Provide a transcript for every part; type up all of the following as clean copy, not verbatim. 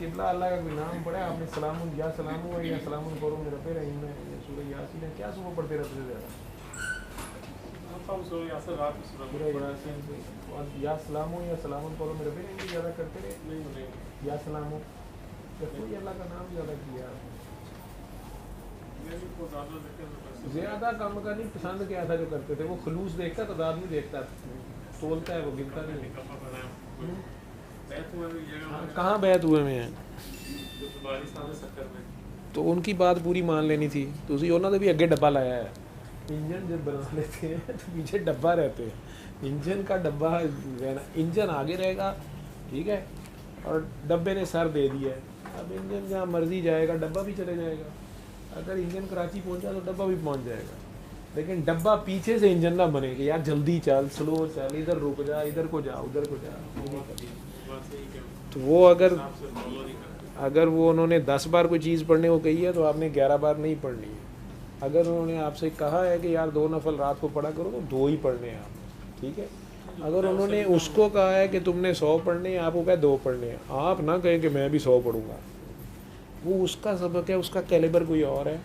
قبلہ اللہ کا کوئی نام پڑھا آپ نے سلام یا سلام ہو یا سلام قرو میں رب رحیم میں یا سورہ یاسین ہے، کیا صبح پڑھتے رہتے تھے زیادہ سورہ یاسین سے یا سلام ہو یا سلام قرو میں رب رحیم بھی زیادہ کرتے رہے یا سلام ہو کوئی اللہ کا نام زیادہ کیا زیادہ کم کا نہیں پسند کیا تھا جو کرتے تھے وہ خلوص دیکھتا تعداد نہیں دیکھتا تولتا ہے وہ گنتا نہیں کہاں بیعت ہوئے میں ہیں تو ان کی بات پوری مان لینی تھی تو اسی انہوں نے بھی اگے ڈبہ لایا ہے انجن جب بنا لیتے ہیں تو پیچھے ڈبہ رہتے ہیں انجن کا ڈبہ انجن آگے رہے گا ٹھیک ہے اور ڈبے نے سر دے دیا ہے اب انجن جہاں مرضی جائے گا ڈبہ بھی چلے جائے گا اگر انجن کراچی پہنچا تو ڈبہ بھی پہنچ جائے گا لیکن ڈبہ پیچھے سے انجن نہ بنے کہ یار جلدی چل سلو چل ادھر رک جا ادھر کو جا ادھر کو جا تو وہ اگر وہ انہوں نے 10 بار کوئی چیز پڑھنے کو کہی ہے تو آپ نے 11 بار نہیں پڑھنی ہے اگر انہوں نے آپ سے کہا ہے کہ یار 2 نفل رات کو پڑھا کرو تو 2 ہی پڑھنے ہیں آپ ٹھیک ہے اگر انہوں نے اس کو کہا ہے کہ تم نے 100 پڑھنے ہیں آپ کو کہا 2 پڑھنے ہیں آپ نہ کہیں کہ میں بھی 100 پڑھوں گا وہ اس کا سبق ہے اس کا کیلیبر کوئی اور ہے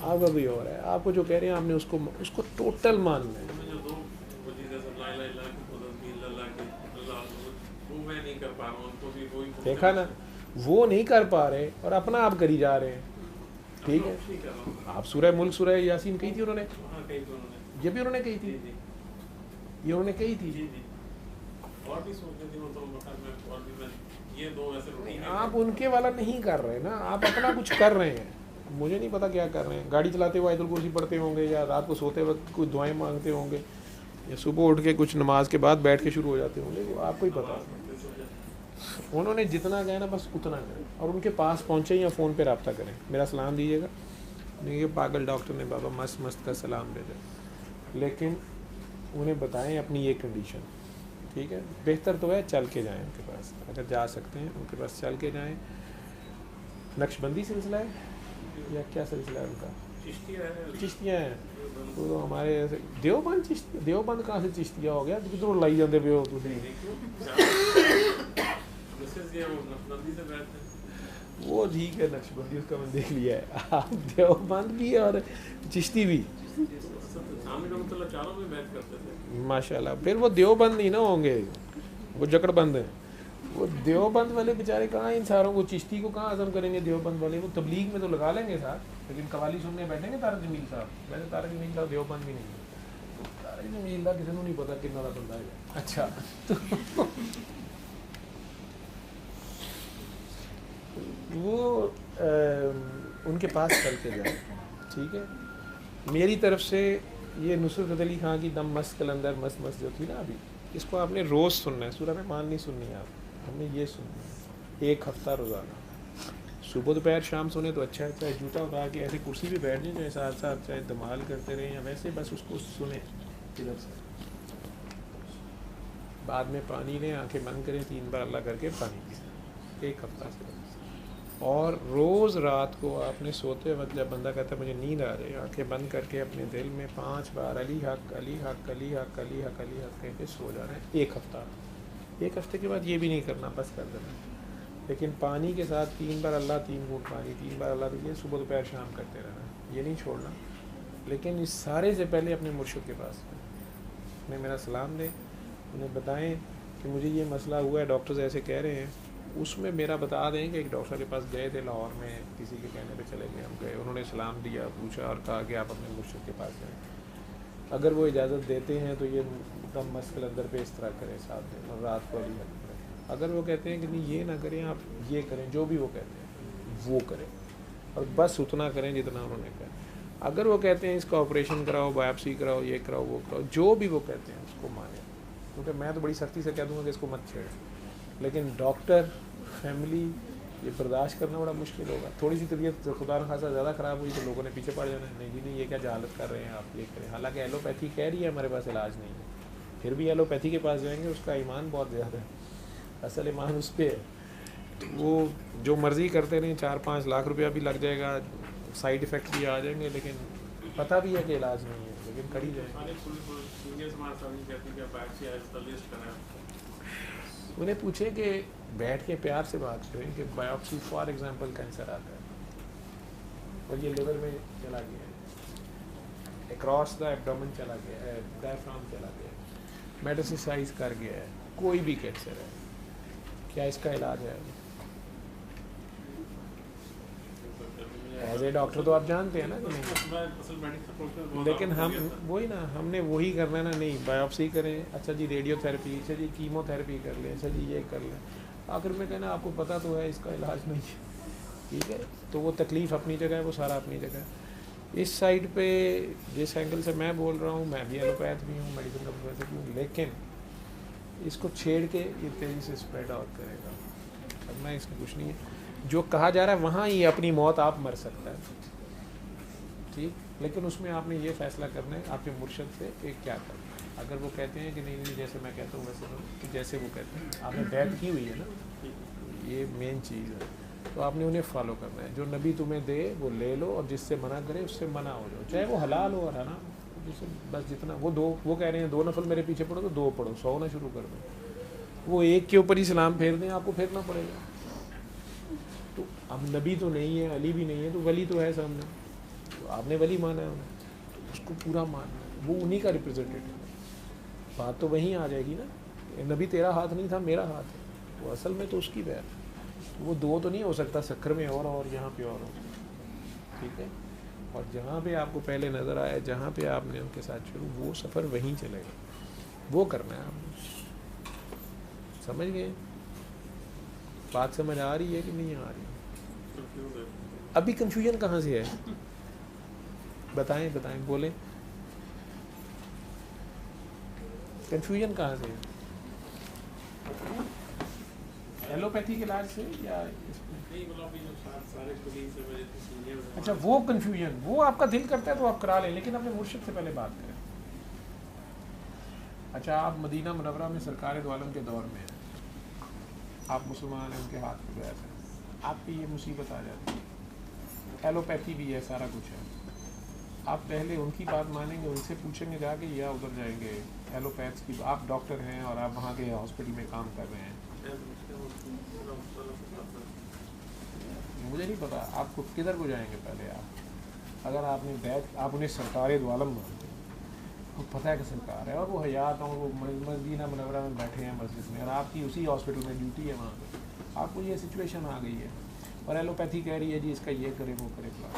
آپ کا کوئی اور ہے آپ کو جو کہہ رہے ہیں آپ نے اس کو ٹوٹل ماننا ہے دیکھا نا وہ نہیں کر پا رہے اور اپنا آپ کری جا رہے ہیں ٹھیک ہے آپ سورہ ملک سورہ یاسین کہی تھی انہوں نے یہ بھی انہوں نے کہی تھی یہ انہوں نے کہی تھی آپ ان کے والا نہیں کر رہے نا آپ اپنا کچھ کر رہے ہیں مجھے نہیں پتا کیا کر رہے ہیں گاڑی چلاتے ہوئے آیت الکرسی پڑھتے ہوں گے یا رات کو سوتے وقت کوئی دعائیں مانگتے ہوں گے یا صبح اٹھ کے کچھ نماز کے بعد بیٹھ کے شروع ہو جاتے ہوں گے وہ آپ کو ہی پتا انہوں نے جتنا کہا نا بس اتنا کریں اور ان کے پاس پہنچے یا فون پہ رابطہ کریں میرا سلام دیجیے گا یہ پاگل ڈاکٹر نے بابا مست مست کا سلام بھیجا لیکن انہیں بتائیں اپنی یہ کنڈیشن ٹھیک ہے بہتر تو ہے چل کے جائیں ان کے پاس اگر جا سکتے ہیں ان کے پاس چل کے جائیں نقش بندی سلسلہ ہے یا کیا سلسلہ ہے ان کا چشتیاں ہیں تو ہمارے دیوبند دیوبند کہاں سے چشتیاں ہو گیا کدھروں لائی جاتے پہ ہو وہ ٹھیک ہے نقش بندی اس کا میں دیکھ لیا ہے آپ دیوبند بھی اور چشتی بھی ماشاء اللہ پھر وہ دیوبند نہیں نا ہوں گے وہ جکڑ بند ہیں وہ دیوبند والے بیچارے کہاں ان ساروں کو چشتی کو کہاں عزم کریں گے دیوبند والے وہ تبلیغ میں تو لگا لیں گے ساتھ لیکن قوالی سننے بیٹھیں گے طارق جمیل صاحب ویسے طارق جمیل صاحب دیوبند بھی نہیں ہے طارق جمیل کا کسی کو نہیں پتا کتنا کا بندہ ہے اچھا وہ ان کے پاس چل کے جائیں ٹھیک ہے میری طرف سے یہ نصرت علی خان کی دم مست کلندر مست مست جو تھی نا ابھی اس کو آپ نے روز سننا ہے سورہ رحمان نہیں سننی آپ ہم نے یہ سننا ہے 1 ہفتہ روزانہ صبح دوپہر شام سنیں تو اچھا ہے چاہے جوتا اٹھا کے ایسی کرسی پہ بیٹھ جائیں چاہے ساتھ ساتھ چاہے دمال کرتے رہیں یا ویسے بس اس کو سنیں ادھر سے بعد میں پانی لیں آنکھیں بند کریں 3 بار اللہ کر کے پانی پئیں 1 ہفتہ سے اور روز رات کو آپ نے سوتے وقت جب بندہ کہتا ہے مجھے نیند آ رہی ہے آنکھیں بند کر کے اپنے دل میں 5 بار علی حق علی حق علی حق علی حق علی حق کہہ کے سو جانا ہے 1 ہفتہ 1 ہفتے کے بعد یہ بھی نہیں کرنا بس کر دینا لیکن پانی کے ساتھ 3 بار اللہ 3 گھونٹ پانی 3 بار اللہ دیجیے صبح دوپہر شام کرتے رہنا یہ نہیں چھوڑنا لیکن اس سارے سے پہلے اپنے مرشد کے پاس انہیں میرا سلام دیں انہیں بتائیں کہ مجھے یہ مسئلہ ہوا ہے ڈاکٹرز ایسے کہہ رہے ہیں اس میں میرا بتا دیں کہ ایک ڈاکٹر کے پاس گئے تھے لاہور میں کسی کے کہنے پہ چلے گئے ہم گئے انہوں نے سلام دیا پوچھا اور کہا کہ آپ اپنے مرشد کے پاس جائیں اگر وہ اجازت دیتے ہیں تو یہ دم مسکل اندر پہ اس طرح کریں ساتھ دن اور رات کو علی حق کریں اگر وہ کہتے ہیں کہ نہیں یہ نہ کریں آپ یہ کریں جو بھی وہ کہتے ہیں وہ کریں اور بس اتنا کریں جتنا انہوں نے کہا اگر وہ کہتے ہیں اس کا آپریشن کراؤ بایوپسی کراؤ یہ کراؤ وہ کراؤ جو بھی وہ کہتے ہیں اس کو مانیں کیونکہ میں تو بڑی سختی سے کہہ دوں گا کہ اس کو مت چھیڑیں لیکن ڈاکٹر فیملی یہ برداشت کرنا بڑا مشکل ہوگا تھوڑی سی طبیعت خدا نخواستہ زیادہ خراب ہوئی تو لوگوں نے پیچھے پڑ جانا ہے نہیں جی نہیں یہ کیا جہالت کر رہے ہیں آپ یہ کریں حالانکہ ایلوپیتھی کہہ رہی ہے ہمارے پاس علاج نہیں ہے پھر بھی ایلوپیتھی کے پاس جائیں گے اس کا ایمان بہت زیادہ ہے اصل ایمان اس پہ ہے وہ جو مرضی کرتے رہیں 4-5 لاکھ روپیہ بھی لگ جائے گا سائیڈ ایفیکٹ بھی آ جائیں گے لیکن پتہ بھی ہے کہ علاج نہیں ہے لیکن کری جائیں گے انہیں پوچھیں کہ بیٹھ کے پیار سے بات کریں کہ بایوپسی فار ایگزامپل کینسر آتا ہے اور یہ لیور میں چلا گیا ہے, اکراس دا ایبڈومن چلا گیا ہے, ڈائفرام چلا گیا ہے, میٹاسٹائز کر گیا ہے, کوئی بھی کینسر ہے, کیا اس کا علاج ہے؟ ایز اے ڈاکٹر تو آپ جانتے ہیں نا کہ نہیں, لیکن ہم وہی نا, ہم نے وہی کرنا ہے نا, نہیں بایوپسی کریں, اچھا جی ریڈیو تھراپی, اچھا جی کیمو تھراپی کر لیں, اچھا جی یہ کر لیں, آخر میں کہنا آپ کو پتہ تو ہے اس کا علاج نہیں ہے, ٹھیک ہے. تو وہ تکلیف اپنی جگہ ہے, وہ سارا اپنی جگہ ہے. اس سائڈ پہ جس اینگل سے میں بول رہا ہوں, میں بھی ایلوپیتھ بھی ہوں, میڈیسن کا پروفیسر بھی ہوں, لیکن اس کو چھیڑ کے یہ تیزی سے اسپریڈ آؤٹ کرے گا, کرنا اس میں کچھ نہیں ہے. جو کہا جا رہا ہے وہاں ہی اپنی موت آپ مر سکتا ہے, ٹھیک, لیکن اس میں آپ نے یہ فیصلہ کرنا ہے آپ کے مرشد سے کہ کیا کرنا ہے. اگر وہ کہتے ہیں کہ نہیں نہیں جیسے میں کہتا ہوں ویسے جیسے وہ کہتے ہیں, آپ نے بیعت کی ہوئی ہے نا, یہ مین چیز ہے, تو آپ نے انہیں فالو کرنا ہے. جو نبی تمہیں دے وہ لے لو, اور جس سے منع کرے اس سے منع ہو جاؤ, چاہے وہ حلال ہو اور حرام, جس سے بس جتنا وہ کہہ رہے ہیں 2 نفل میرے پیچھے پڑھو تو 2 پڑھو, 100 نہ شروع کر دو. وہ ایک کے اوپر ہی سلام پھیر دیں, آپ کو پھیرنا پڑے گا. تو اب نبی تو نہیں ہے, علی بھی نہیں ہے, تو ولی تو ہے سامنے, تو آپ نے ولی مانا ہے انہیں, تو اس کو پورا ماننا ہے, وہ انہی کا ریپرزینٹیٹیو ہے. بات تو وہیں آ جائے گی نا, نبی تیرا ہاتھ نہیں تھا میرا ہاتھ ہے, وہ اصل میں تو اس کی بیعت. وہ 2 تو نہیں ہو سکتا, سکر میں اور یہاں پہ اور ہو, ٹھیک ہے. اور جہاں پہ آپ کو پہلے نظر آیا, جہاں پہ آپ نے ان کے ساتھ شروع, وہ سفر وہیں چلے گا, وہ کرنا ہے آپ نے. سمجھ گئے بات؟ سمجھ آ رہی ہے کہ نہیں آ رہی؟ ابھی کنفیوژن کہاں سے ہے؟ بتائیں بولیں, کنفیوژن کہاں سے ہے؟ ایلوپیتھی کے علاج سے یا اس میں؟ اچھا وہ کنفیوژن, وہ آپ کا دل کرتا ہے تو آپ کرا لیں, لیکن اپنے مرشد سے پہلے بات کریں. اچھا آپ مدینہ منورہ میں سرکار دو عالم کے دور میں ہیں, آپ مسلمان ہیں, ان کے ہاتھ پہ بیعت ہے, آپ پہ یہ مصیبت آ جاتی ہے. ایلوپیتھی بھی ہے, سارا کچھ ہے. آپ پہلے ان کی بات مانیں گے, ان سے پوچھیں گے جا کے, یا ادھر جائیں گے ایلوپیتھ کی؟ آپ ڈاکٹر ہیں اور آپ وہاں کے ہاسپٹل میں کام کر رہے ہیں, مجھے نہیں پتا آپ کو کدھر کو جائیں گے پہلے. آپ اگر آپ نے بیعت, آپ انہیں سرکار دو عالم مانتے ہیں, وہ پتہ ہے کہ سرکار ہے, اور وہ حیات ہوں, وہ مدینہ منورہ میں بیٹھے ہیں مسجد میں, اور آپ کی اسی ہاسپٹل میں ڈیوٹی ہے وہاں پہ, آپ کو یہ سچویشن آ گئی ہے, اور ایلوپیتھی کہہ رہی ہے جی اس کا یہ کرے وہ کرے پلا,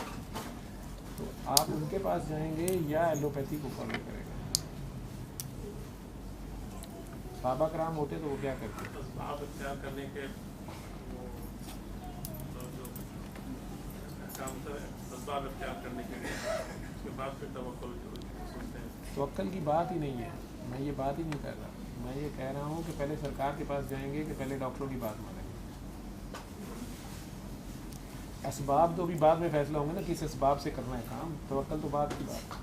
تو آپ ان کے پاس جائیں گے یا ایلوپیتھی کو فالو کریں گے؟ صحابہ کرام ہوتے تو وہ کیا کرتے؟ اسباب اختیار کرنے کے اسباب اختیار کرنے کے لیے اس کے بعد پھر توکل سنتے ہیں. توکل کی بات ہی نہیں ہے, میں یہ بات ہی نہیں کر رہا, میں یہ کہہ رہا ہوں کہ پہلے سرکار کے پاس جائیں گے کہ پہلے ڈاکٹروں کی بات مانیں گے. اسباب تو بھی بعد میں فیصلہ ہوں گے نا, کس اسباب سے کرنا ہے کام, توکل تو بعد کی بات.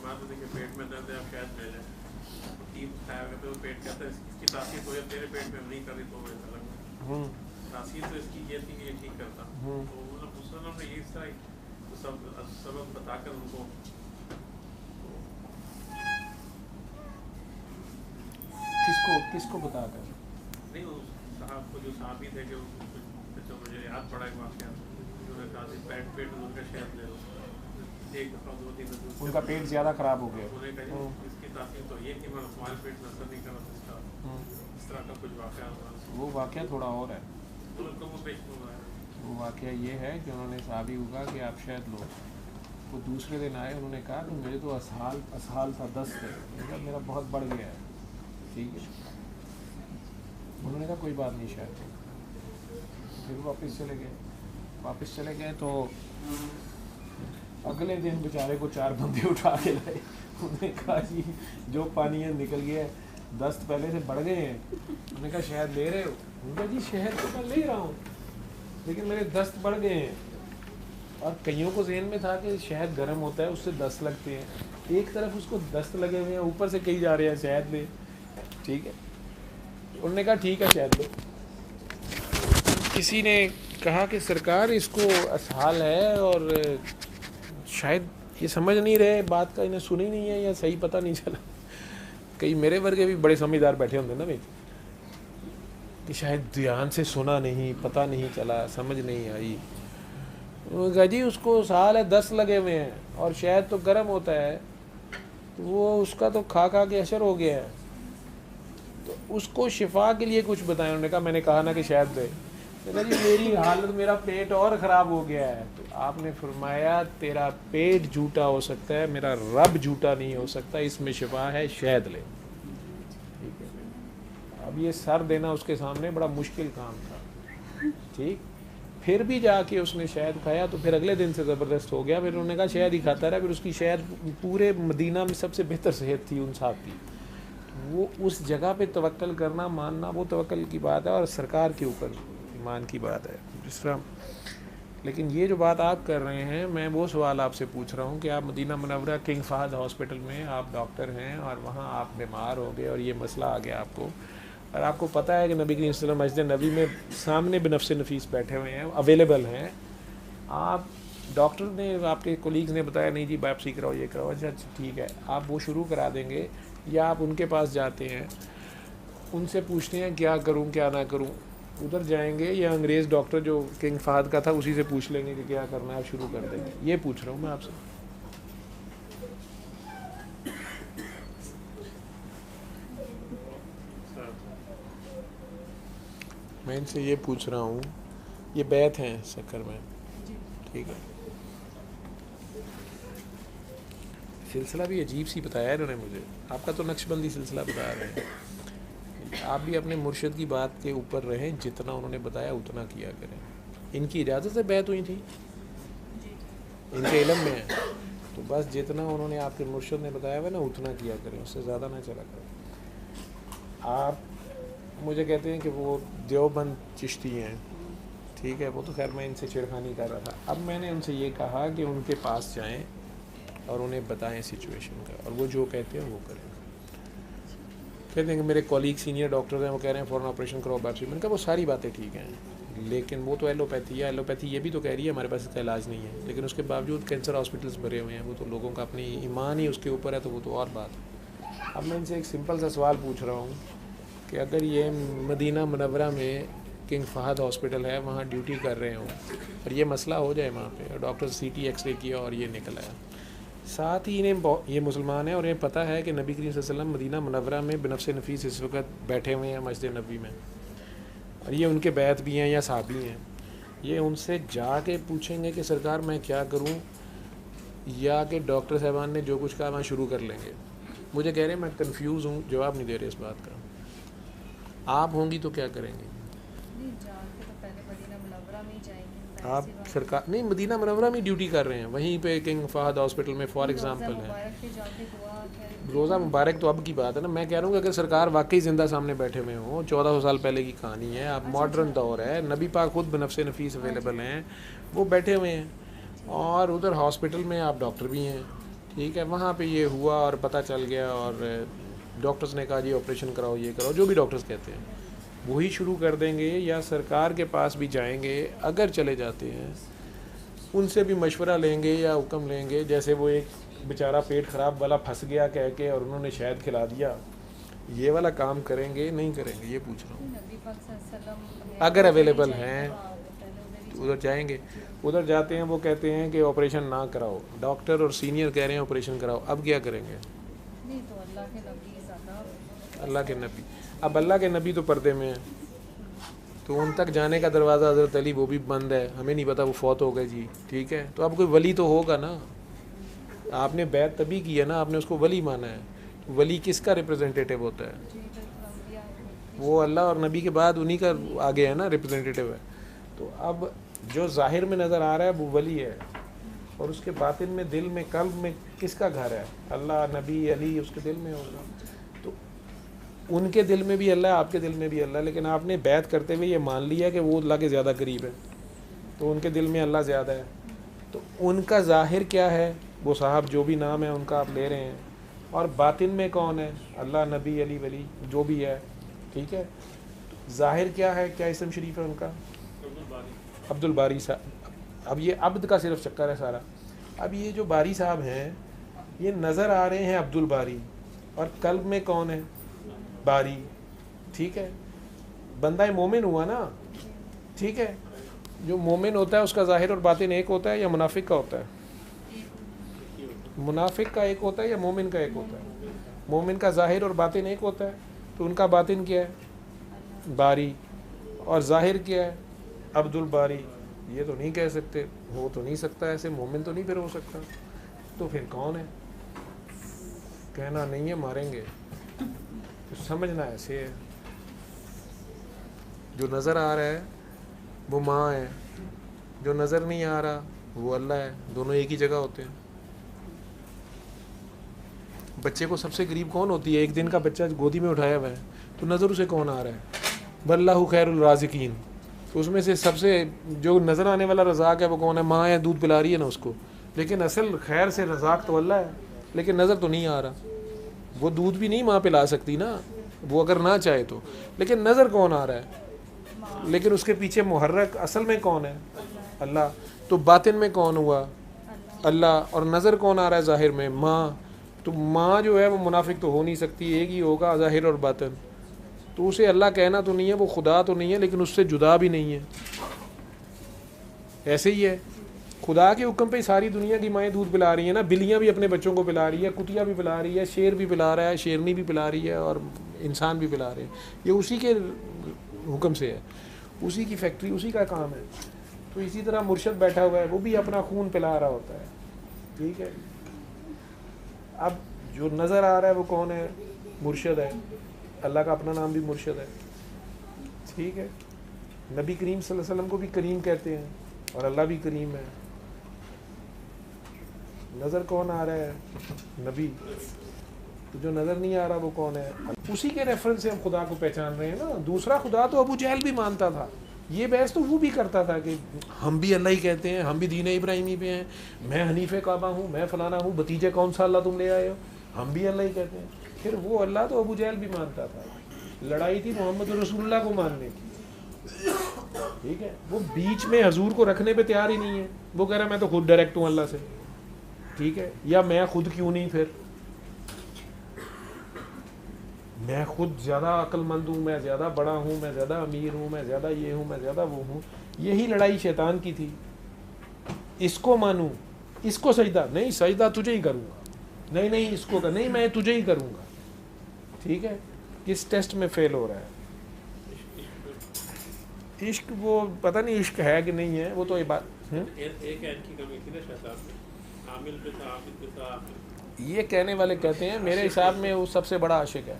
بات ہوتی ہے کہ پیٹ میں درد ہے, آپ شاید لے لیں, کھایا کرتے تو پیٹ کہتا ہے اس کی تاثیر تو تیرے پیٹ میں نہیں کر رہی, تو وہ الگ ہے, تاثیر تو اس کی یہ تھی کہ یہ ٹھیک کرتا, تو مطلب مسلم نے اس طرح سبب بتا کر ان کو کس کو بتا کر نہیں, صاحب کو جو صحابی تھے کہ مجھے یاد پڑا ایک واقعہ, انہوں نے کہا پیٹ ان کا شہد لے لو, ایک دفعہ 2-3 دفعہ ان کا پیٹ زیادہ خراب ہو گیا, انہوں نے کہا اس کی تاثیر تو یہ کہ میں تمہارے پیٹ میں اثر نہیں کرا, اس طرح کا کچھ واقعہ ہوا. وہ واقعہ تھوڑا اور ہے, وہ واقعہ یہ ہے کہ انہوں نے صحابی کو کہا کہ آپ شہد لو, وہ دوسرے دن آئے, انہوں نے کہا کہ میرے تو اسہال تھا, دست ہے, میرا بہت بڑھ گیا ہے, ٹھیک ہے. انہوں نے کہا کوئی بات نہیں شاید, پھر واپس چلے گئے تو اگلے دن بیچارے کو 4 بندے اٹھا کے لائے, انہوں نے کہا جی جو پانی ہے نکل گیا ہے, دست پہلے سے بڑھ گئے ہیں. انہوں نے کہا شہد لے رہے ہو؟ انہوں نے کہا جی شہد تو میں لے رہا ہوں, لیکن میرے دست بڑھ گئے ہیں. اور کئیوں کو ذہن میں تھا کہ شہد گرم ہوتا ہے, اس سے دست لگتے ہیں, ایک طرف اس کو دست لگے ہوئے ہیں, اوپر سے کہی جا رہے ہیں شہد لے, ٹھیک ہے. انہوں نے کہا ٹھیک ہے شہد لو. کسی نے کہا کہ سرکار اس کو اسہال ہے, اور شاید یہ سمجھ نہیں رہے بات کا, انہیں سنی نہیں ہے, یا صحیح پتہ نہیں چلا. کئی میرے ورگے بھی بڑے سمجھدار بیٹھے ہوتے ہیں نا بھائی, کہ شاید دھیان سے سنا نہیں, پتہ نہیں چلا, سمجھ نہیں آئی. انہوں نے کہا جی اس کو سال ہے 10 لگے ہوئے ہیں اور شہد تو گرم ہوتا ہے, وہ اس کا تو کھا کھا کے اشر ہو گیا ہے, تو اس کو شفا کے لیے کچھ بتائیں. انہوں نے کہا میں نے کہا نا کہ شہد دے. میں نے کہا جی میری حالت, میرا پیٹ اور خراب ہو گیا ہے. تو آپ نے فرمایا تیرا پیٹ جھوٹا ہو سکتا ہے, میرا رب جھوٹا نہیں ہو سکتا, اس میں شفا ہے, شہد لے. ٹھیک ہے, اب یہ سر دینا اس کے سامنے بڑا مشکل کام تھا. ٹھیک, پھر بھی جا کے اس نے شہد کھایا تو پھر اگلے دن سے زبردست ہو گیا. پھر انہوں نے کہا شہد ہی کھاتا رہا. پھر اس کی شہد پورے مدینہ میں سب سے بہتر صحت تھی ان صاحب کی. وہ اس جگہ پہ توکل کرنا, ماننا, وہ توکل کی بات ہے اور سرکار کے اوپر ایمان کی بات ہے. جس طرح لیکن یہ جو بات آپ کر رہے ہیں, میں وہ سوال آپ سے پوچھ رہا ہوں کہ آپ مدینہ منورہ کنگ فہد ہاسپٹل میں آپ ڈاکٹر ہیں اور وہاں آپ بیمار ہو گئے اور یہ مسئلہ آ گیا آپ کو, اور آپ کو پتہ ہے کہ نبی کریم صلی اللہ علیہ وسلم مسجد نبی میں سامنے بنفس نفیس بیٹھے ہوئے ہیں, اویلیبل ہیں. آپ ڈاکٹر نے, آپ کے کولیگز نے بتایا نہیں جی بایوپسی کراؤ, یہ کراؤ. اچھا ٹھیک ہے, آپ وہ شروع کرا دیں گے یا آپ ان کے پاس جاتے ہیں, ان سے پوچھتے ہیں کیا کروں کیا نہ کروں, ادھر جائیں گے یا انگریز ڈاکٹر جو کنگ فہد کا تھا اسی سے پوچھ لیں گے کہ کیا کرنا ہے, آپ شروع کر دیں گے؟ یہ پوچھ رہا ہوں میں آپ سے. میں ان سے یہ پوچھ رہا ہوں, یہ بیت ہیں سکر میں, ٹھیک ہے, سلسلہ بھی عجیب سی بتایا ہے انہوں نے مجھے. آپ کا تو نقش بندی سلسلہ بتا رہے ہیں, آپ بھی اپنے مرشد کی بات کے اوپر رہیں, جتنا انہوں نے بتایا اتنا کیا کریں. ان کی اجازت سے بیعت ہوئی تھی, ان کے علم میں ہے, تو بس جتنا انہوں نے آپ کے مرشد نے بتایا ہوا نا اتنا کیا کریں, اس سے زیادہ نہ چلا کریں. آپ مجھے کہتے ہیں کہ وہ دیوبند چشتی ہیں, ٹھیک ہے, وہ تو خیر میں ان سے چھڑخانی کر رہا تھا. اب میں نے ان سے یہ کہا کہ ان کے پاس جائیں اور انہیں بتائیں سچویشن کا, اور وہ جو کہتے ہیں وہ کریں. کہتے ہیں کہ میرے کولیگ سینئر ڈاکٹر ہیں, وہ کہہ رہے ہیں فوراً آپریشن کرو, بایوپسی. میں نے کہا وہ ساری باتیں ٹھیک ہیں, لیکن وہ تو ایلوپیتھی ہے, ایلوپیتھی یہ بھی تو کہہ رہی ہے ہمارے پاس اس کا علاج نہیں ہے, لیکن اس کے باوجود کینسر ہاسپٹلس بھرے ہوئے ہیں. وہ تو لوگوں کا اپنی ایمان ہی اس کے اوپر ہے, تو وہ تو اور بات ہے. اب میں ان سے ایک سمپل سا سوال پوچھ رہا ہوں کہ اگر یہ مدینہ منورہ میں کنگ فہد ہاسپٹل ہے, وہاں ڈیوٹی کر رہے ہوں, اور یہ مسئلہ ہو جائے وہاں پہ, اور doctor C T X ray کیا اور یہ نکل آیا, ساتھ ہی انہیں یہ مسلمان ہیں اور انہیں پتہ ہے کہ نبی کریم صلی اللہ علیہ وسلم مدینہ منورہ میں بنفس نفیس اس وقت بیٹھے ہوئے ہیں مسجد نبی میں, اور یہ ان کے بیعت بھی ہیں یا صحابی ہیں, یہ ان سے جا کے پوچھیں گے کہ سرکار میں کیا کروں, یا کہ ڈاکٹر صاحبان نے جو کچھ کہا وہاں شروع کر لیں گے؟ مجھے کہہ رہے ہیں میں کنفیوز ہوں, جواب نہیں دے رہے اس بات کا. آپ ہوں گی تو کیا کریں گے؟ آپ سرکار نہیں, مدینہ منورہ میں ڈیوٹی کر رہے ہیں, وہیں پہ کنگ فہد ہاسپٹل میں فار ایگزامپل ہے. روزہ مبارک تو اب کی بات ہے نا, میں کہہ رہا ہوں کہ اگر سرکار واقعی زندہ سامنے بیٹھے ہوئے ہوں, 1400 سال پہلے کی کہانی ہے, اب ماڈرن دور ہے, نبی پاک خود بنفس نفیس اویلیبل ہیں, وہ بیٹھے ہوئے ہیں, اور ادھر ہاسپٹل میں آپ ڈاکٹر بھی ہیں, ٹھیک ہے, وہاں پہ یہ ہوا اور پتہ چل گیا, اور ڈاکٹرز نے کہا جی آپریشن کراؤ, یہ کراؤ, جو بھی ڈاکٹرز کہتے ہیں وہی شروع کر دیں گے, یا سرکار کے پاس بھی جائیں گے اگر چلے جاتے ہیں, ان سے بھی مشورہ لیں گے یا حکم لیں گے, جیسے وہ ایک بیچارہ پیٹ خراب والا پھنس گیا کہہ کے اور انہوں نے شہد کھلا دیا, یہ والا کام کریں گے نہیں کریں گے؟ یہ پوچھ رہا ہوں. اگر اویلیبل ہیں تو ادھر جائیں گے, ادھر جاتے ہیں, وہ کہتے ہیں کہ آپریشن نہ کراؤ, ڈاکٹر اور سینئر کہہ رہے ہیں آپریشن کراؤ, اب کیا کریں گے؟ اللہ کے نبی, اب اللہ کے نبی تو پردے میں ہیں, تو ان تک جانے کا دروازہ حضرت علی وہ بھی بند ہے, ہمیں نہیں پتہ وہ فوت ہو گئے جی, ٹھیک ہے, تو اب کوئی ولی تو ہوگا نا. آپ نے بیعت تبھی کی ہے نا, آپ نے اس کو ولی مانا ہے. ولی کس کا ریپرزنٹیٹیو ہوتا ہے؟ وہ اللہ اور نبی کے بعد انہی کا آگے ہے نا, ریپرزنٹیٹیو ہے. تو اب جو ظاہر میں نظر آ رہا ہے وہ ولی ہے, اور اس کے باطن میں, دل میں, قلب میں کس کا گھر ہے؟ اللہ, نبی, علی, اس کے دل میں ہوگا. تو ان کے دل میں بھی اللہ ہے, آپ کے دل میں بھی اللہ ہے, لیکن آپ نے بیعت کرتے ہوئے یہ مان لیا کہ وہ اللہ کے زیادہ قریب ہے, تو ان کے دل میں اللہ زیادہ ہے. تو ان کا ظاہر کیا ہے؟ وہ صاحب جو بھی نام ہے ان کا آپ لے رہے ہیں, اور باطن میں کون ہے؟ اللہ, نبی, علی, ولی, جو بھی ہے, ٹھیک ہے. ظاہر کیا ہے, کیا اسم شریف ہے ان کا؟ عبد الباری صاحب. اب یہ عبد کا صرف چکر ہے سارا. اب یہ جو باری صاحب ہیں یہ نظر آ رہے ہیں عبد الباری, اور قلب میں کون ہے؟ باری, ٹھیک ہے. بندہ مومن ہوا نا, ٹھیک ہے, جو مومن ہوتا ہے اس کا ظاہر اور باطن ایک ہوتا ہے یا منافق کا ہوتا ہے؟ منافق کا ایک ہوتا ہے یا مومن کا ایک ہوتا ہے؟ مومن کا ظاہر اور باطن ایک ہوتا ہے, تو ان کا باطن کیا ہے؟ باری. اور ظاہر کیا ہے؟ عبد الباری. یہ تو نہیں کہہ سکتے, ہو تو نہیں سکتا ایسے, مومن تو نہیں پھر ہو سکتا, تو پھر کون ہے؟ کہنا نہیں ہے ماریں گے, تو سمجھنا ایسے ہے. جو نظر آ رہا ہے وہ ماں ہے, جو نظر نہیں آ رہا وہ اللہ ہے, دونوں ایک ہی جگہ ہوتے ہیں. بچے کو سب سے قریب کون ہوتی ہے؟ ایک دن کا بچہ گودی میں اٹھایا ہوا ہے تو نظر اسے کون آ رہا ہے؟ واللہ خیر الرازقین. تو اس میں سے سب سے جو نظر آنے والا رزاق ہے وہ کون ہے؟ ماں ہے, دودھ پلا رہی ہے نا اس کو, لیکن اصل خیر سے رزاق تو اللہ ہے, لیکن نظر تو نہیں آ رہا. وہ دودھ بھی نہیں ماں پلا سکتی نا, وہ اگر نہ چاہے تو, لیکن نظر کون آ رہا ہے؟ لیکن اس کے پیچھے محرک اصل میں کون ہے؟ اللہ. تو باطن میں کون ہوا؟ اللہ. اور نظر کون آ رہا ہے ظاہر میں؟ ماں. تو ماں جو ہے وہ منافق تو ہو نہیں سکتی, ایک ہی ہوگا ظاہر اور باطن. تو اسے اللہ کہنا تو نہیں ہے, وہ خدا تو نہیں ہے, لیکن اس سے جدا بھی نہیں ہے. ایسے ہی ہے, خدا کے حکم پہ ساری دنیا کی مائیں دودھ پلا رہی ہیں نا, بلیاں بھی اپنے بچوں کو پلا رہی ہے, کتیا بھی پلا رہی ہے, شیر بھی پلا رہا ہے, شیرنی بھی پلا رہی ہے, اور انسان بھی پلا رہے ہیں. یہ اسی کے حکم سے ہے, اسی کی فیکٹری, اسی کا کام ہے. تو اسی طرح مرشد بیٹھا ہوا ہے, وہ بھی اپنا خون پلا رہا ہوتا ہے, ٹھیک ہے. اب جو نظر آ رہا ہے وہ کون ہے؟ مرشد ہے. اللہ کا اپنا نام بھی مرشد ہے, ٹھیک ہے. نبی کریم صلی اللہ علیہ وسلم کو بھی کریم کہتے ہیں, اور اللہ بھی کریم ہے. نظر کون آ رہا ہے؟ نبی. تو جو نظر نہیں آ رہا وہ کون ہے؟ اسی کے ریفرنس سے ہم خدا کو پہچان رہے ہیں نا. دوسرا خدا تو ابو جہل بھی مانتا تھا, یہ بحث تو وہ بھی کرتا تھا کہ ہم بھی اللہ ہی کہتے ہیں, ہم بھی دین ابراہیمی پہ ہیں, میں حنیف کعبہ ہوں, میں فلانا ہوں, بتیجے کون سا اللہ تم لے آئے ہو, ہم بھی اللہ ہی کہتے ہیں. پھر وہ اللہ تو ابو جہل بھی مانتا تھا. لڑائی تھی محمد رسول اللہ کو ماننے کی, ٹھیک ہے. وہ بیچ میں حضور کو رکھنے پہ تیار ہی نہیں ہے, وہ کہہ رہا میں تو خود ڈائریکٹ ہوں اللہ سے, ٹھیک ہے. یا میں خود کیوں نہیں, پھر میں خود زیادہ عقل مند ہوں, میں زیادہ بڑا ہوں, میں زیادہ امیر ہوں, میں زیادہ یہ ہوں, میں زیادہ وہ ہوں. یہی لڑائی شیطان کی تھی. اس کو مانوں, اس کو سجدہ نہیں, سجدہ تجھے ہی کروں گا, نہیں نہیں اس کو نہیں, میں تجھے ہی کروں گا, ٹھیک ہے. کس ٹیسٹ میں فیل ہو رہا ہے؟ عشق, وہ پتہ نہیں عشق ہے کہ نہیں ہے, وہ تو یہ بات ایک عین کی کمی تھی نا شیطان میں, عامل پہ تھا, عامل پہ تھا. یہ کہنے والے کہتے ہیں میرے حساب میں وہ سب سے بڑا عاشق ہے.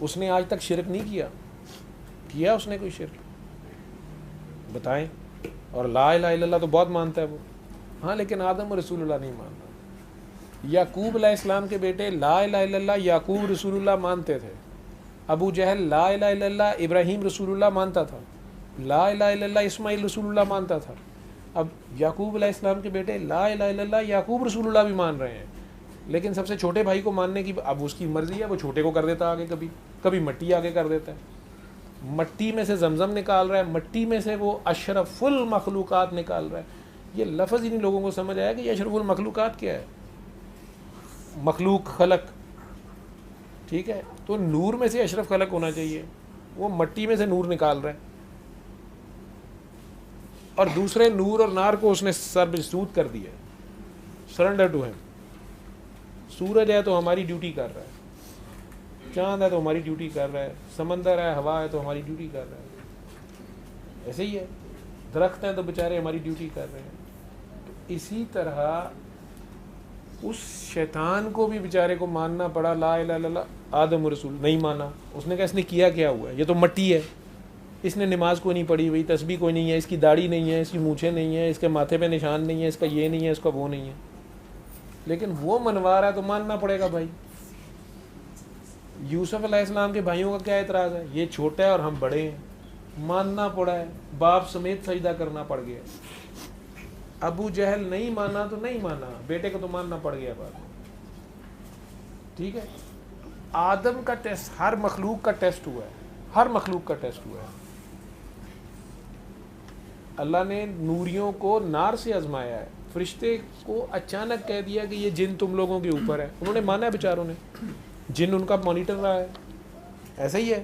اس نے آج تک شرک نہیں کیا اس نے کوئی شرک؟ بتائیں. اور لا الہ الا اللہ تو بہت مانتا ہے وہ, ہاں, لیکن آدم رسول اللہ نہیں مانتا. یعقوب علیہ السلام کے بیٹے لا الہ الا اللہ یعقوب رسول اللہ مانتے تھے. ابو جہل لا الہ الا اللہ ابراہیم رسول اللہ مانتا تھا, لا الہ الا اللہ اسماعیل رسول اللہ مانتا تھا. اب یعقوب علیہ السلام کے بیٹے لا الہ الا اللہ یعقوب رسول اللہ بھی مان رہے ہیں, لیکن سب سے چھوٹے بھائی کو ماننے کی اب اس کی مرضی ہے, وہ چھوٹے کو کر دیتا آگے, کبھی مٹی آگے کر دیتا ہے. مٹی میں سے زمزم نکال رہا ہے, مٹی میں سے وہ اشرف المخلوقات نکال رہا ہے. یہ لفظ ہی نہیں لوگوں کو سمجھ آیا کہ یہ اشرف المخلوقات کیا ہے. مخلوق, خلق, ٹھیک ہے. تو نور میں سے اشرف خلق ہونا چاہیے, وہ مٹی میں سے نور نکال رہا ہے, اور دوسرے نور اور نار کو اس نے سربسود کر دیا, سرنڈر ٹو ہم. سورج ہے تو ہماری ڈیوٹی کر رہا ہے, چاند ہے تو ہماری ڈیوٹی کر رہا ہے, سمندر ہے, ہوا ہے تو ہماری ڈیوٹی کر رہا ہے. ایسے ہی ہے, درخت ہیں تو بیچارے ہماری ڈیوٹی کر رہے ہیں. تو اسی طرح اس شیطان کو بھی بیچارے کو ماننا پڑا لا الہ الا اللہ. آدم رسول نہیں مانا, اس نے کہا اس نے کیا ہوا ہے, یہ تو مٹی ہے, اس نے نماز کوئی نہیں پڑھی ہوئی, تسبیح کوئی نہیں ہے, اس کی داڑھی نہیں ہے, اس کی مونچھیں نہیں ہیں, اس کے ماتھے پہ نشان نہیں ہے, اس کا یہ نہیں ہے, اس کا وہ نہیں ہے, لیکن وہ منوا رہا ہے تو ماننا پڑے گا بھائی. یوسف علیہ السلام کے بھائیوں کا کیا اعتراض ہے؟ یہ چھوٹا ہے اور ہم بڑے ہیں, ماننا پڑا ہے, باپ سمیت سجدہ کرنا پڑ گیا. ابو جہل نہیں مانا تو نہیں مانا, بیٹے کو تو ماننا پڑ گیا بعد میں, ٹھیک ہے. آدم کا ٹیسٹ ہر مخلوق کا ٹیسٹ ہوا ہے, ہر مخلوق کا ٹیسٹ ہوا ہے. اللہ نے نوریوں کو نار سے آزمایا ہے, فرشتے کو اچانک کہہ دیا کہ یہ جن تم لوگوں کے اوپر ہے, انہوں نے مانا ہے بیچاروں نے, جن ان کا مانیٹر رہا ہے. ایسا ہی ہے,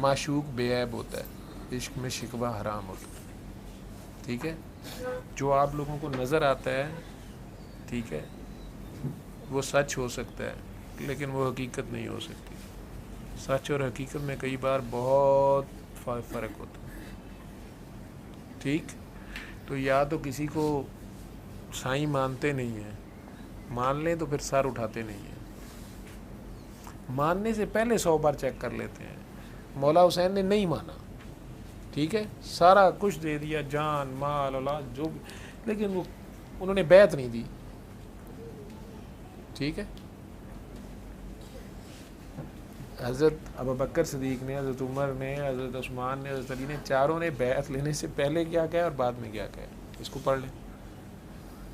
معشوق بے عیب ہوتا ہے، عشق میں شکوہ حرام ہوتا ہے. ٹھیک ہے، جو آپ لوگوں کو نظر آتا ہے، ٹھیک ہے، وہ سچ ہو سکتا ہے لیکن وہ حقیقت نہیں ہو سکتی. سچ اور حقیقت میں کئی بار بہت فرق ہوتا ہے. ٹھیک، تو یا تو کسی کو سائیں مانتے نہیں ہیں، مان لیں تو پھر سر اٹھاتے نہیں ہیں. ماننے سے پہلے 100 بار چیک کر لیتے ہیں. مولا حسین نے نہیں مانا، ٹھیک ہے، سارا کچھ دے دیا، جان مال اولاد جو، لیکن وہ انہوں نے بیعت نہیں دی. ٹھیک ہے، حضرت ابوبکر صدیق نے، حضرت عمر نے، حضرت عثمان نے، حضرت علی نے، چاروں نے بیعت لینے سے پہلے کیا کہا اور بعد میں کیا کہا. اس کو پڑھ لیں.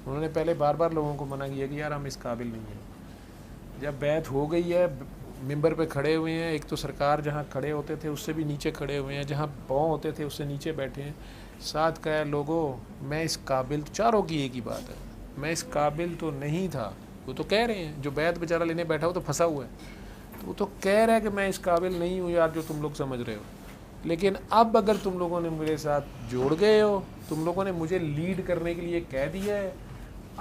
انہوں نے پہلے بار بار لوگوں کو منع کیا کہ یار ہم اس قابل نہیں ہیں. جب بیعت ہو گئی ہے، ممبر پہ کھڑے ہوئے ہیں، ایک تو سرکار جہاں کھڑے ہوتے تھے اس سے بھی نیچے کھڑے ہوئے ہیں، جہاں پاؤں ہوتے تھے اس سے نیچے بیٹھے ہیں. ساتھ کہا لوگوں میں اس قابل، چاروں کی ایک ہی بات ہے، میں اس قابل تو نہیں تھا. وہ تو کہہ رہے ہیں، جو بیعت بیچارہ لینے بیٹھا ہو تو پھنسا ہوا ہے، تو وہ تو کہہ رہا ہے کہ میں اس قابل نہیں ہوں یار جو تم لوگ سمجھ رہے ہو. لیکن اب اگر تم لوگوں نے میرے ساتھ جوڑ گئے ہو، تم لوگوں نے مجھے لیڈ کرنے کے لیے کہہ دیا ہے،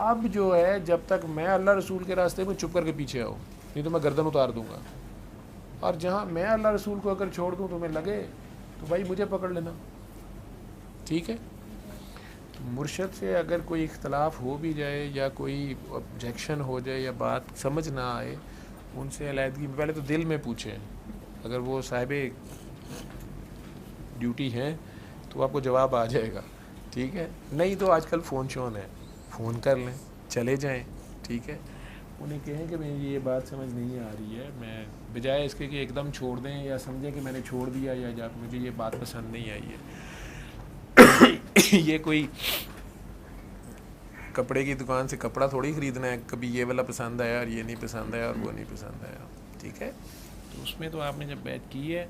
اب جو ہے جب تک میں اللہ رسول کے راستے میں چپ کر کے پیچھے آؤ، نہیں تو میں گردن اتار دوں گا. اور جہاں میں اللہ رسول کو اگر چھوڑ دوں تمہیں لگے تو بھائی مجھے پکڑ لینا. ٹھیک ہے، مرشد سے اگر کوئی اختلاف ہو بھی جائے یا کوئی آبجیکشن ہو جائے یا بات سمجھ نہ آئے، ان سے علیحدگی میں پہلے تو دل میں پوچھیں. اگر وہ صاحب ڈیوٹی ہیں تو آپ کو جواب آ جائے گا. ٹھیک ہے، نہیں تو آج کل فون شون ہے، فون کر لیں، چلے جائیں. ٹھیک ہے، انہیں کہیں کہ مجھے یہ بات سمجھ نہیں آ رہی ہے، میں بجائے اس کے کہ ایک دم چھوڑ دیں یا سمجھیں کہ میں نے چھوڑ دیا یا مجھے یہ بات پسند نہیں آئی ہے. یہ کوئی کپڑے کی دکان سے کپڑا تھوڑی خریدنا ہے، کبھی یہ والا پسند آیا اور یہ نہیں پسند آیا اور وہ نہیں پسند آیا. ٹھیک ہے، تو اس میں تو آپ نے جب بیعت کی ہے،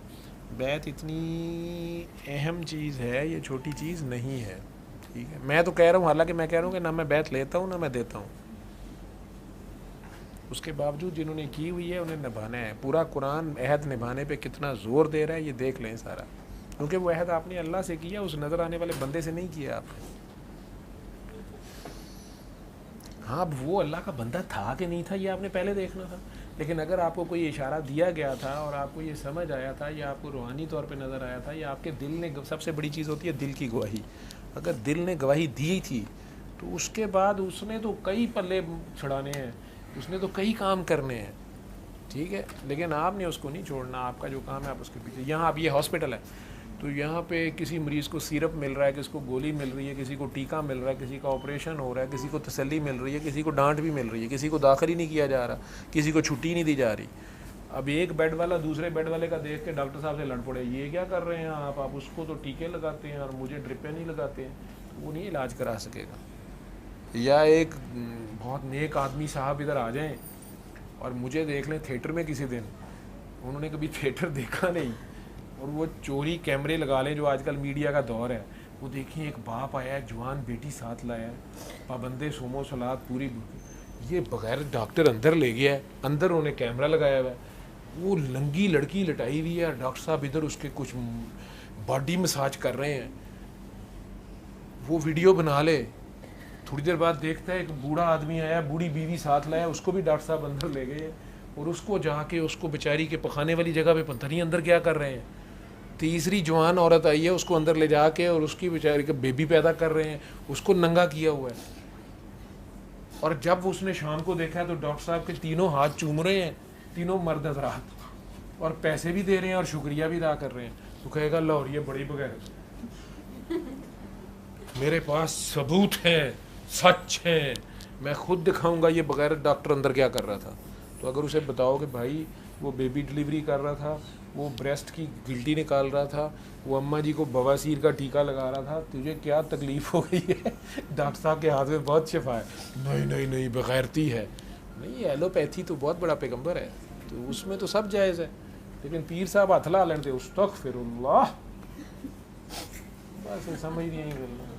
بیعت اتنی اہم چیز ہے، یہ چھوٹی چیز نہیں ہے. ٹھیک ہے، میں تو کہہ رہا ہوں، حالانکہ میں کہہ رہا ہوں کہ نہ میں بیعت لیتا ہوں نہ میں دیتا ہوں، اس کے باوجود جنہوں نے کی ہوئی ہے انہیں نبھانا ہے. پورا قرآن عہد نبھانے پہ کتنا زور دے رہا ہے یہ دیکھ لیں سارا، کیونکہ وہ عہد آپ نے اللہ سے کیا، اس نظر آنے والے بندے سے نہیں کیا آپ نے. ہاں اب وہ اللہ کا بندہ تھا کہ نہیں تھا یہ آپ نے پہلے دیکھنا تھا، لیکن اگر آپ کو کوئی اشارہ دیا گیا تھا اور آپ کو یہ سمجھ آیا تھا یا آپ کو روحانی طور پہ نظر آیا تھا یا آپ کے دل نے، سب سے بڑی چیز ہوتی ہے دل کی گواہی، اگر دل نے گواہی دی تھی تو اس کے بعد اس نے تو کئی پلے چھڑانے ہیں، اس نے تو کئی کام کرنے ہیں. ٹھیک ہے، لیکن آپ نے اس کو نہیں چھوڑنا. آپ کا جو کام ہے آپ اس کے پیچھے. یہاں اب یہ ہاسپٹل ہے تو یہاں پہ کسی مریض کو سیرپ مل رہا ہے، کسی کو گولی مل رہی ہے، کسی کو ٹیکہ مل رہا ہے، کسی کا آپریشن ہو رہا ہے، کسی کو تسلی مل رہی ہے، کسی کو ڈانٹ بھی مل رہی ہے، کسی کو داخل ہی نہیں کیا جا رہا، کسی کو چھٹی نہیں دی جا رہی. اب ایک بیڈ والا دوسرے بیڈ والے کا دیکھ کے ڈاکٹر صاحب سے لڑ پڑے، یہ کیا کر رہے ہیں آپ اس کو تو ٹیکے لگاتے ہیں اور مجھے ڈرپیں نہیں لگاتے ہیں. وہ نہیں علاج کرا سکے گا. یا ایک بہت نیک آدمی صاحب ادھر آ جائیں اور مجھے دیکھ لیں تھیٹر میں کسی دن، انہوں نے کبھی تھیٹر دیکھا نہیں، اور وہ چوری کیمرے لگا لیں جو آج کل میڈیا کا دور ہے، وہ دیکھیں ایک باپ آیا ہے، جوان بیٹی ساتھ لایا ہے، پابندے سومو سلاد پوری، یہ بغیر ڈاکٹر اندر لے گیا ہے، اندر انہوں نے کیمرہ لگایا ہوا ہے، وہ لنگی لڑکی لٹائی ہوئی ہے، ڈاکٹر صاحب ادھر اس کے کچھ باڈی مساج کر رہے ہیں. وہ ویڈیو بنا لے، تھوڑی دیر بعد دیکھتا ہے ایک بوڑھا آدمی آیا، بوڑھی بیوی ساتھ لایا، اس کو بھی ڈاکٹر صاحب اندر لے گئے اور اس کو جا کے اس کو بیچاری کے پخانے والی جگہ پہ پتہ نہیں اندر کیا کر رہے ہیں. تیسری جوان عورت آئی ہے، اس کو اندر لے جا کے اور اس کی بیچاری کا بیبی پیدا کر رہے ہیں، اس کو ننگا کیا ہوا ہے. اور جب اس نے شام کو دیکھا ہے تو ڈاکٹر صاحب کے تینوں ہاتھ چوم رہے ہیں، تینوں مرد حضرات، اور پیسے بھی دے رہے ہیں اور شکریہ بھی ادا کر رہے ہیں. تو کہے گا لاہور یہ بڑی بغیر، میرے پاس ثبوت ہے، سچ ہے، میں خود دکھاؤں گا یہ بغیر ڈاکٹر اندر کیا کر رہا تھا. تو اگر اسے بتاؤ کہ بھائی وہ بیبی ڈلیوری کر رہا تھا، وہ بریسٹ کی گلٹی نکال رہا تھا، وہ اماں جی کو بواسیر کا ٹیکہ لگا رہا تھا، تجھے کیا تکلیف ہو گئی ہے؟ ڈاکٹر صاحب کے ہاتھ میں بہت شفا ہے. نہیں نہیں نہیں بغیرتی ہے. نہیں، ایلوپیتھی تو بہت بڑا پیغمبر ہے، تو اس میں تو سب جائز ہے، لیکن پیر صاحب ہاتھ لا لیں دے، استغفر اللہ، بس سمجھ نہیں آئی.